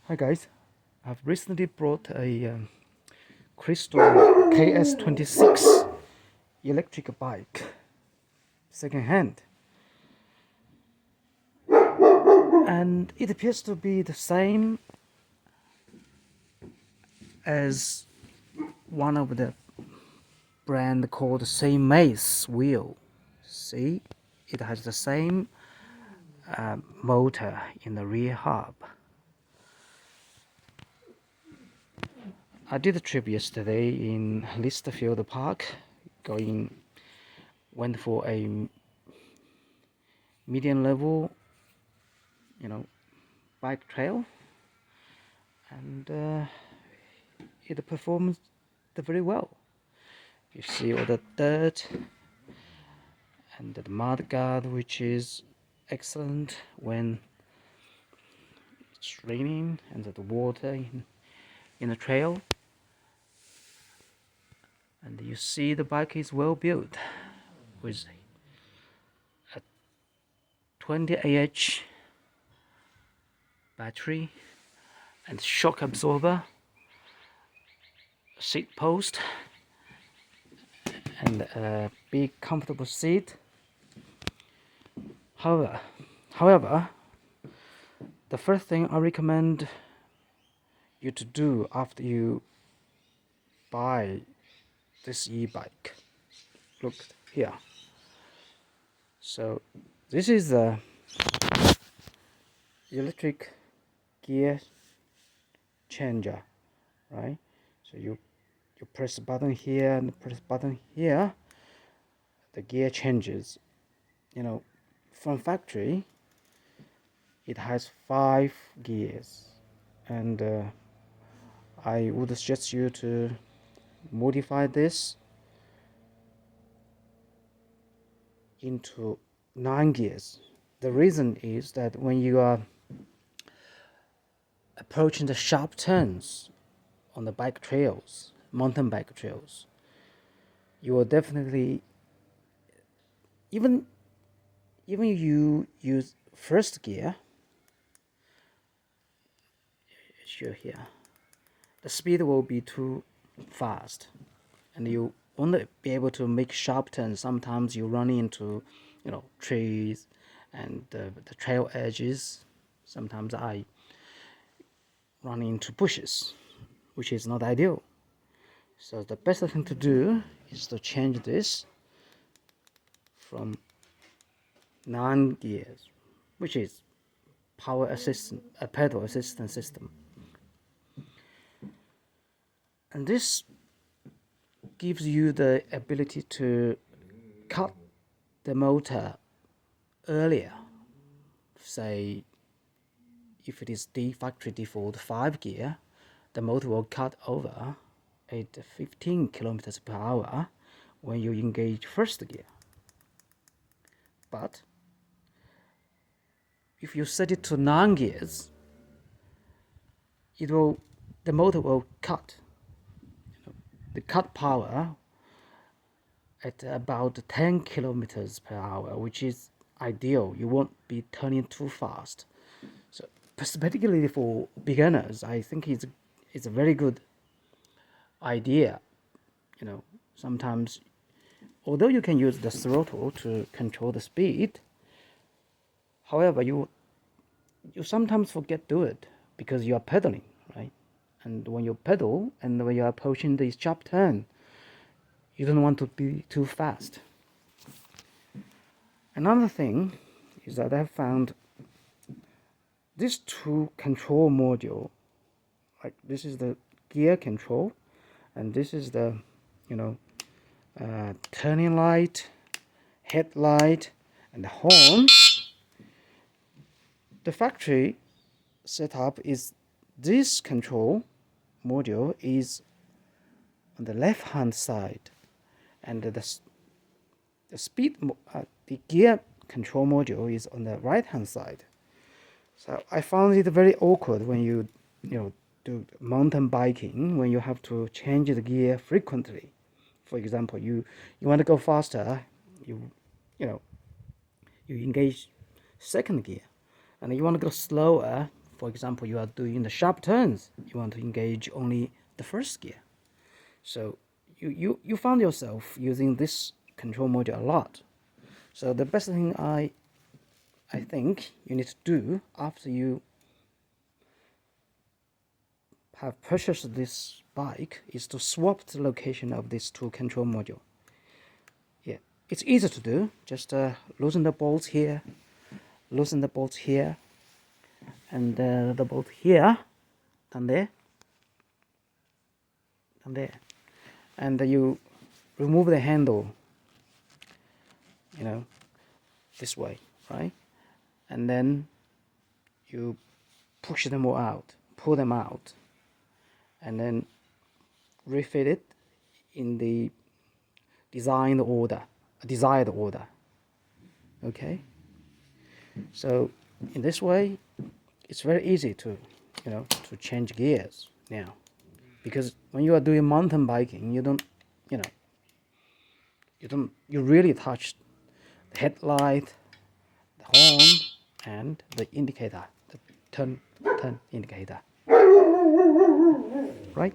Hi guys, I've recently brought a Kristall KS26 electric bike, second hand, and it appears to be the same as one of the brand called Cmacewheel. See, it has the same motor in the rear hub. I did a trip yesterday in Listerfield Park, went for a medium level, bike trail, and it performs very well. You see all the dirt and the mud guard, which is excellent when it's raining, and the water in the trail. And you see the bike is well built with a 20Ah battery and shock absorber, seat post, and a big comfortable seat. However, the first thing I recommend you to do after you buy this e-bike, look here. So this is the electric gear changer, right? So you press the button here and press button here, the gear changes. From factory it has 5 gears, and I would suggest you to modify this into 9 gears. The reason is that when you are approaching the sharp turns on the bike trails, mountain bike trails, you will definitely, even you use first gear, here, the speed will be too fast, and you won't be able to make sharp turns. Sometimes you run into, trees and the trail edges. Sometimes I run into bushes, which is not ideal. So the best thing to do is to change this from 9 gears, which is power assistant, a pedal assistant system. And this gives you the ability to cut the motor earlier. Say if it is the factory default 5 gear, the motor will cut over at 15 kilometers per hour when you engage first gear. But if you set it to 9 gears, the motor will cut the cut power at about 10 kilometers per hour, which is ideal. You won't be turning too fast. So particularly for beginners, I think it's a very good idea. Sometimes, although you can use the throttle to control the speed, however, you sometimes forget to do it because you are pedaling, right? And when you pedal and when you are approaching the sharp turn, you don't want to be too fast. Another thing is that I've found these two control module, like this is the gear control, and this is the turning light, headlight, and the horn. The factory setup is this control module is on the left hand side, and the gear control module is on the right hand side. So I found it very awkward when you do mountain biking, when you have to change the gear frequently. For example, you want to go faster, you engage second gear, and you want to go slower For example, you are doing the sharp turns, you want to engage only the first gear. So you found yourself using this control module a lot. So the best thing I think you need to do after you have purchased this bike is to swap the location of these two control module. Yeah, it's easy to do. Just loosen the bolts here, loosen the bolts here, and the bolt here, and there, and there, and you remove the handle, you know, this way, right? And then you push them all out, pull them out, and then refit it in the desired order. Okay, so in this way it's very easy to to change gears now, because when you are doing mountain biking, you really touch the headlight, the horn, and the indicator, the turn indicator, right?